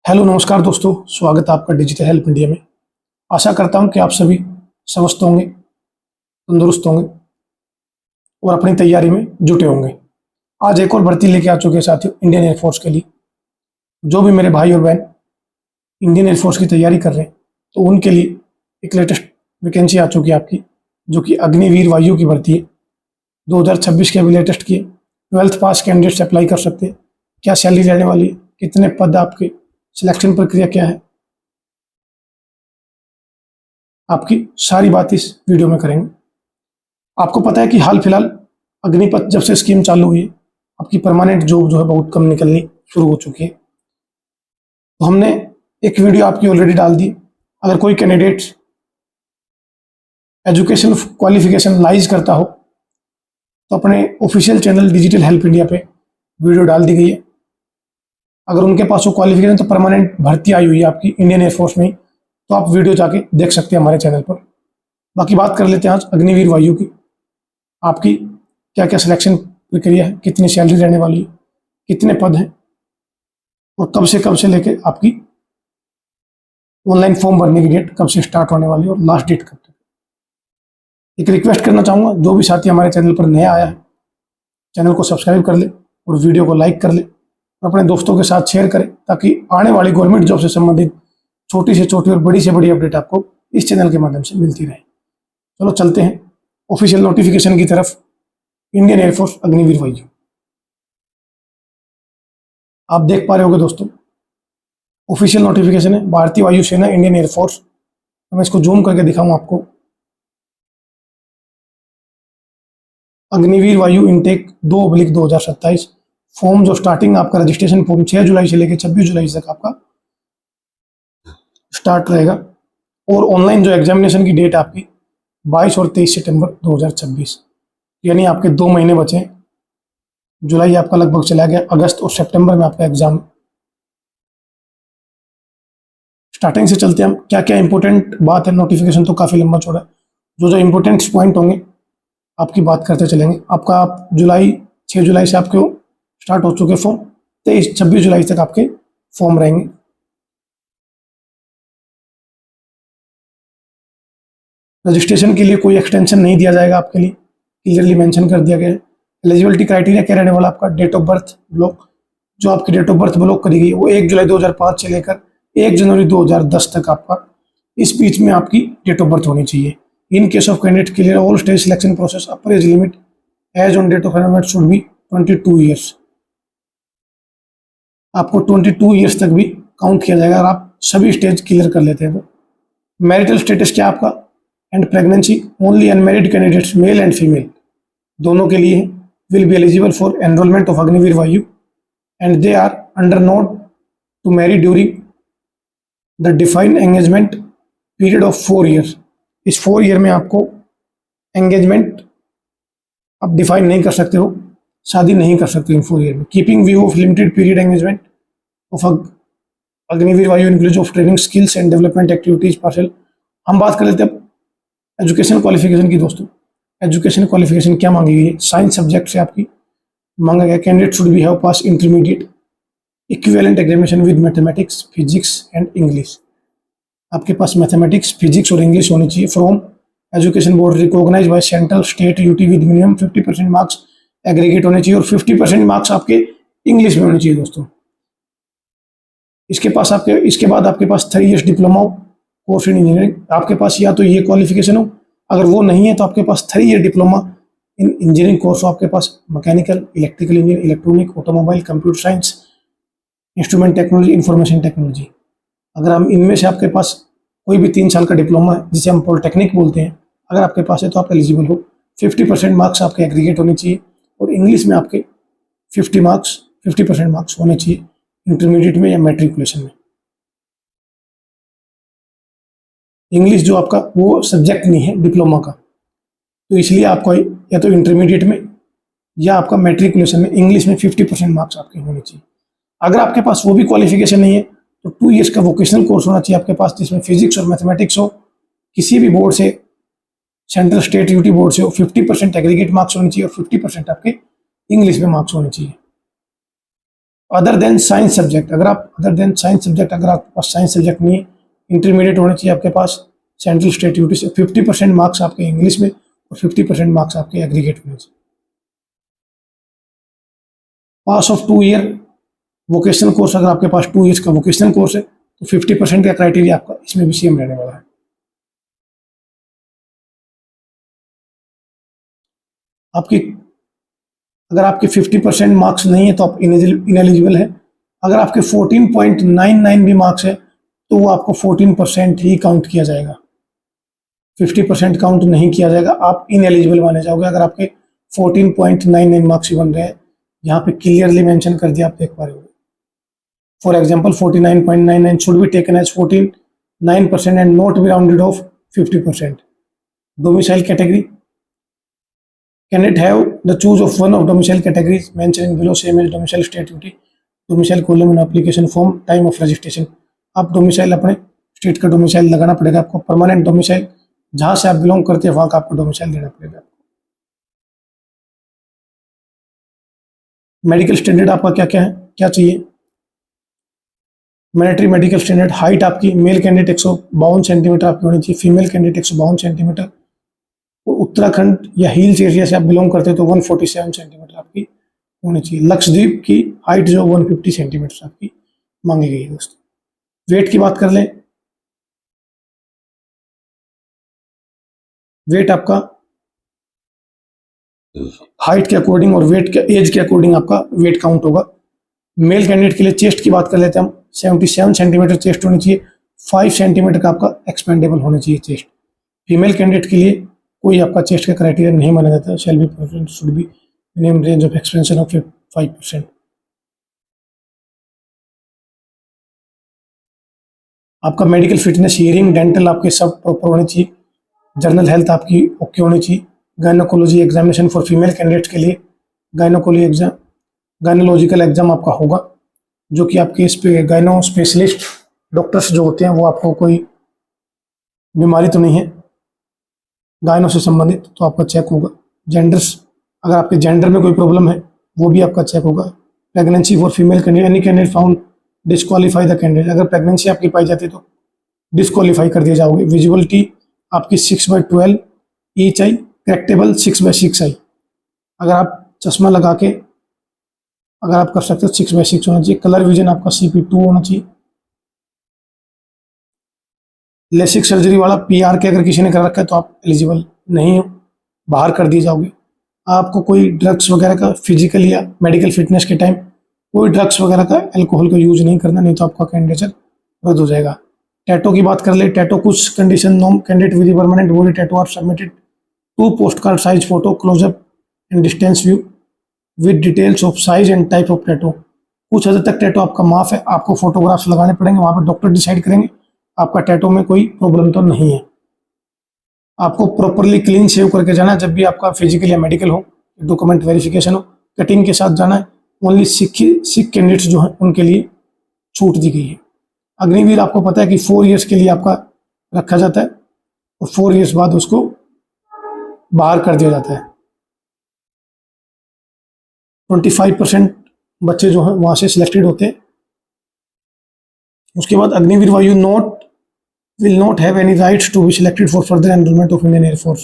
Hello नमस्कार दोस्तों, स्वागत है आपका डिजिटल हेल्प इंडिया में। आशा करता हूं कि आप सभी स्वस्थ होंगे, तंदुरुस्त होंगे और अपनी तैयारी में जुटे होंगे। आज एक और भर्ती लेके आ चुके हैं साथियों, इंडियन एयरफोर्स के लिए। जो भी मेरे भाई और बहन इंडियन एयरफोर्स की तैयारी कर रहे हैं, तो उनके लिए एक लेटेस्ट वैकेंसी आ चुकी है आपकी, जो कि अग्निवीर वायु की भर्ती है। 2026 के अभी लेटेस्ट की है। 12th पास कैंडिडेट्स अप्लाई कर सकते हैं। क्या सैलरी रहने वाली है, कितने पद आपके, सिलेक्शन प्रक्रिया क्या है, आपकी सारी बात इस वीडियो में करेंगे। आपको पता है कि हाल फिलहाल अग्निपथ जब से स्कीम चालू हुई है, आपकी परमानेंट जॉब जो है बहुत कम निकलनी शुरू हो चुकी है। तो हमने एक वीडियो आपकी ऑलरेडी डाल दी। अगर कोई कैंडिडेट एजुकेशन क्वालिफिकेशन लाइज करता हो तो अपने official channel digital help India पे वीडियो डाल दी गई है। अगर उनके पास वो क्वालिफिकेशन तो परमानेंट भर्ती आई हुई है आपकी इंडियन एयरफोर्स में, तो आप वीडियो जाके देख सकते हैं हमारे चैनल पर। बाकी बात कर लेते हैं आज अग्निवीर वायु की। आपकी क्या क्या सिलेक्शन प्रक्रिया है, कितनी सैलरी रहने वाली है, कितने पद हैं और कब से लेके आपकी ऑनलाइन फॉर्म भरने की डेट कब से स्टार्ट होने वाली है और लास्ट डेट कब तक। एक रिक्वेस्ट करना चाहूँगा, जो भी साथी हमारे चैनल पर नया आया है, चैनल को सब्सक्राइब कर ले और वीडियो को लाइक कर ले और अपने दोस्तों के साथ शेयर करें, ताकि आने वाली गवर्नमेंट जॉब से संबंधित छोटी से छोटी और बड़ी से बड़ी अपडेट आपको इस चैनल के माध्यम से मिलती रहे। चलो चलते हैं ऑफिशियल नोटिफिकेशन की तरफ। इंडियन एयरफोर्स अग्निवीर वायु, आप देख पा रहे होंगे दोस्तों, ऑफिशियल नोटिफिकेशन है, भारतीय वायुसेना इंडियन एयरफोर्स। मैं इसको जूम करके दिखाऊं आपको। अग्निवीर वायु इनटेक 2/2027। फॉर्म जो स्टार्टिंग आपका रजिस्ट्रेशन फॉर्म 6 जुलाई से लेकर 26 जुलाई तक आपका स्टार्ट रहेगा। और ऑनलाइन जो एग्जामिनेशन की डेट आपकी 22 और 23 सितंबर 2026, यानी आपके 2 महीने बचे हैं। जुलाई आपका लगभग चला गया, अगस्त और सितंबर में आपका एग्जाम। स्टार्टिंग से चलते हैं हम, क्या क्या इंपॉर्टेंट बात है। नोटिफिकेशन तो काफ़ी लंबा चौड़ा है, जो जो इंपॉर्टेंट पॉइंट होंगे आपकी बात करते चलेंगे। आपका आप 6 जुलाई से आपके स्टार्ट हो चुके फॉर्म, 26 जुलाई तक आपके फॉर्म रहेंगे। रजिस्ट्रेशन के लिए कोई एक्सटेंशन नहीं दिया जाएगा आपके लिए, क्लियरली मेंशन कर दिया गया है। एलिजिबिलिटी क्राइटेरिया क्या रहने वाला आपका, डेट ऑफ बर्थ ब्लॉक, जो आपकी डेट ऑफ बर्थ ब्लॉक करी गई है वो 1 जुलाई 2005 से लेकर 1 जनवरी 2010 तक आपका इस बीच में आपकी डेट ऑफ बर्थ होनी चाहिए। In case of candidate clear all stage selection process, upper age limit age on date of enrolment should be 22 years. आपको 22 ईयर्स तक भी काउंट किया जाएगा अगर आप सभी स्टेज क्लियर कर लेते हैं तो। मैरिटल स्टेटस क्या आपका and pregnancy, only unmarried candidates male and female दोनों के लिए will be eligible for enrolment of Agniveer Vayu and they are under note to marry during the defined engagement period of 4 year. इस 4 ईयर में आपको engagement आप define नहीं कर सकते हो, शादी नहीं कर सकते इन 4 ईयर में। Keeping view of limited period engagement of Agniveer Vayu inclusive of training skills and development activities parcel. हम बात कर लेते हैं एजुकेशन क्वालिफिकेशन की दोस्तों। एजुकेशन क्वालिफिकेशन क्या मांगी गई है, साइंस सब्जेक्ट से आपकी मांगा गया candidate should be have pass intermediate equivalent examination with mathematics physics and English. आपके पास मैथमेटिक्स फिजिक्स और इंग्लिश होनी चाहिए from education board recognise by central state UT with minimum 50% marks aggregate होने चाहिए और 50% मार्क्स आपके इंग्लिश में होने चाहिए दोस्तों। इसके बाद आपके पास 3 years diploma course in engineering. आपके पास या तो ये क्वालिफिकेशन हो, अगर वो नहीं है तो आपके पास 3 year diploma in engineering course हो। आपके पास mechanical, electrical engineer, electronic, automobile, computer science, instrument technology, information technology. अगर हम इनमें से आपके पास कोई भी 3 साल का डिप्लोमा है, जिसे हम पॉलिटेक्निक बोलते हैं, अगर आपके पास है तो आप एलिजिबल हो। 50% मार्क्स आपके एग्रीगेट होने चाहिए और इंग्लिश में आपके 50% मार्क्स होने चाहिए इंटरमीडिएट में या मैट्रिकुलेशन में। इंग्लिश जो आपका वो सब्जेक्ट नहीं है डिप्लोमा का, तो इसलिए आपको या तो इंटरमीडिएट में या आपका मैट्रिकुलेशन में इंग्लिश में 50% मार्क्स आपके होने चाहिए। अगर आपके पास वो भी क्वालिफिकेशन नहीं है तो 2 इयर्स का वोकेशनल कोर्स होना चाहिए आपके पास, जिसमें फिजिक्स और मैथमेटिक्स हो, किसी भी बोर्ड से, सेंट्रल स्टेट यूटी बोर्ड से हो। 50% एग्रीगेट मार्क्स होने चाहिए और 50% आपके इंग्लिश में मार्क्स होने चाहिए। अदर देन साइंस सब्जेक्ट, अगर आप अदर देन साइंस सब्जेक्ट, अगर आपके पास साइंस सब्जेक्ट नहीं है, इंटरमीडिएट होना चाहिए आपके पास सेंट्रल स्टेट यूटी से, 50% मार्क्स आपके इंग्लिश में और 50% मार्क्स आपके एग्रीगेट होने चाहिए। पास ऑफ 2 ईयर वोकेशनल कोर्स, अगर आपके पास 2 ईयर्स का वोकेशनल कोर्स है तो 50% का क्राइटेरिया आपका इसमें भी सेम रहने वाला है। आपकी अगर आपके 50% मार्क्स नहीं है तो आप इनएलिजिबल है। अगर आपके 14.99 भी मार्क्स है तो वो आपको 14% ही काउंट किया जाएगा, 50% काउंट नहीं किया जाएगा, आप इनएलिजिबल माने जाओगे अगर आपके 14.99 मार्क्स ही बन रहे हैं। यहाँ पे क्लियरली मेंशन कर दिया, आप देख पा रहे हो। For example 49.99 should be taken as 49% and not be rounded off 50%। Domicile category, candidate have the choose of one of domicile categories mentioning below same as domicile state UT, domicile column in application form, time of registration. आप domicile अपने state का domicile लगाना पड़ेगा आपको, permanent domicile जहां से आप belong करते हैं वहां का आपको डोमिसाइल देना पड़ेगा। मेडिकल स्टैंडर्ड आपका क्या क्या है, क्या चाहिए? मैंडेटरी मेडिकल स्टैंडर्ड, हाइट आपकी मेल कैंडिडेट 152 सेंटीमीटर आपकी होनी चाहिए, फीमेल कैंडिडेट 152 सेंटीमीटर, और उत्तराखंड या हिल्स एरिया से आप बिलोंग करते हैं तो 147 सेंटीमीटर आपकी होनी चाहिए। लक्षद्वीप की हाइट जो 150 सेंटीमीटर आपकी मांगी गई है दोस्तों। वेट की बात कर लें, वेट आपका हाइट के अकॉर्डिंग और वेट के एज के अकॉर्डिंग आपका वेट काउंट होगा। मेल कैंडिडेट के लिए चेस्ट की बात कर लेते हैं हम, 77 सेंटीमीटर चेस्ट होनी चाहिए, 5 सेंटीमीटर का आपका एक्सपेंडेबल होना चाहिए चेस्ट। फीमेल कैंडिडेट के लिए कोई आपका चेस्ट का क्राइटेरिया नहीं माना जाता, shall be preference should be minimum range of expansion of 5%। आपका मेडिकल फिटनेस, हियरिंग, डेंटल आपके सब प्रॉपर होने चाहिए, जर्नल हेल्थ आपकी ओके होनी चाहिए। Gynaecology examination for female candidates के लिए गायनोलॉजिकल एग्जाम आपका होगा, जो कि आपके इस पे गायनो स्पेशलिस्ट डॉक्टर्स जो होते हैं वो आपको कोई बीमारी तो नहीं है गायनो से संबंधित तो आपका चेक होगा। जेंडर्स, अगर आपके जेंडर में कोई प्रॉब्लम है वो भी आपका चेक होगा। Pregnancy for female candidate, any candidate found disqualify the candidate, अगर प्रेगनेंसी आपकी पाई जाती है तो डिस्क्वालीफाई कर दिए जाओगे। विजिबिलिटी आपकी 6/12 ईच आई, करेक्टेबल 6/6 आई, अगर आप चश्मा लगा के अगर आप कर सकते हो 6/6 होना चाहिए। कलर विजन आपका CP2 होना चाहिए। लेसिक सर्जरी वाला PR के अगर किसी ने कर रखा है तो आप एलिजिबल नहीं हो, बाहर कर दिए जाओगे। आपको कोई ड्रग्स वगैरह का फिजिकल या मेडिकल फिटनेस के टाइम कोई ड्रग्स वगैरह का अल्कोहल का यूज नहीं करना, नहीं तो आपका कैंडिडेचर रद्द हो जाएगा। टैटो की बात कर ले, टैटो कुछ condition norm, candidate with permanent body tattoo are submitted 2 post card size photo close up and distance view with details of size and type of tattoo. कुछ हद तक टैटो आपका माफ है, आपको फोटोग्राफ्स लगाने पड़ेंगे, वहां पर डॉक्टर डिसाइड करेंगे आपका टैटो में कोई प्रॉब्लम तो नहीं है। आपको प्रॉपरली क्लीन शेव करके जाना है जब भी आपका फिजिकल या मेडिकल हो, डॉक्यूमेंट वेरिफिकेशन हो, कटिंग के साथ जाना है। ओनली सिख कैंडिडेट्स जो हैं उनके लिए छूट दी गई है। अग्निवीर आपको पता है कि 4 इयर्स के लिए आपका रखा जाता है और 4 इयर्स बाद उसको बाहर कर दिया जाता है। 25% बच्चे जो हैं वहां से सिलेक्टेड होते हैं। उसके बाद अग्निवीर वायु will not have any rights to be selected for further enrollment of Indian Air Force.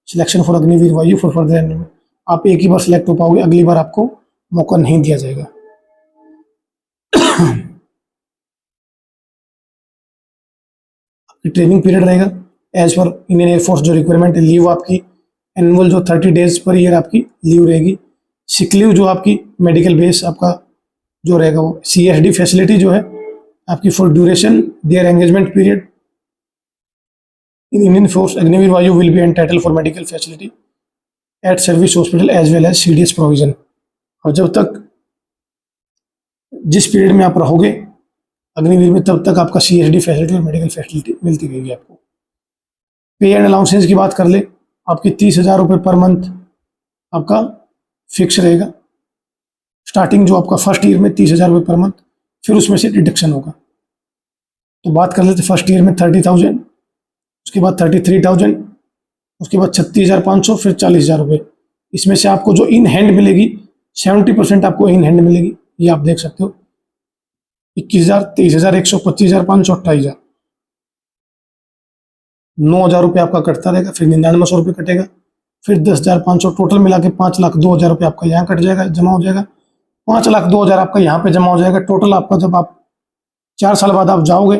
Selection for Agniveer वायु for further enrollment, आप एक ही बार सिलेक्ट हो पाओगे, अगली बार आपको मौका नहीं दिया जाएगा। आपकी ट्रेनिंग पीरियड रहेगा एज पर इंडियन एयरफोर्स जो रिक्वायरमेंट है। लीव आपकी एनुअल जो 30 डेज पर ईयर आपकी लीव रहेगी। सिक लीव जो आपकी मेडिकल बेस आपका जो रहेगा वो। CSD फैसिलिटी जो है आपकी for duration their engagement period in Indian force Agniveer Vayu will be entitled for medical facility at service hospital as well as CDS provision. और जब तक जिस पीरियड में आप रहोगे अग्निवीर में तब तक आपका CSD फैसिलिटी और मेडिकल फैसिलिटी मिलती रहेगी आपको। पे एंड अलाउंसेस की बात कर ले, आपकी 30,000 रुपये पर मंथ आपका फिक्स रहेगा। स्टार्टिंग जो आपका फर्स्ट ईयर में 30,000 रुपये पर मंथ, फिर उसमें से डिडक्शन होगा। तो बात कर लेते फर्स्ट ईयर में 30,000, उसके बाद 33,000, उसके बाद 36,500, फिर 40,000 रुपये। इसमें से आपको जो इन हैंड मिलेगी 70% आपको इन हैंड मिलेगी, ये आप देख सकते हो, 21,000, 23,000, 100, 25,000, 500, 28,000, 9,000 रुपये आपका कटता रहेगा, फिर 9900 रुपये कटेगा, फिर 10,500, टोटल मिला के 5,02,000 रुपये आपका यहाँ कट जाएगा, जमा हो जाएगा। 5,02,000 आपका यहाँ पे जमा हो जाएगा। टोटल आपका जब आप 4 साल बाद आप जाओगे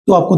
तो आपको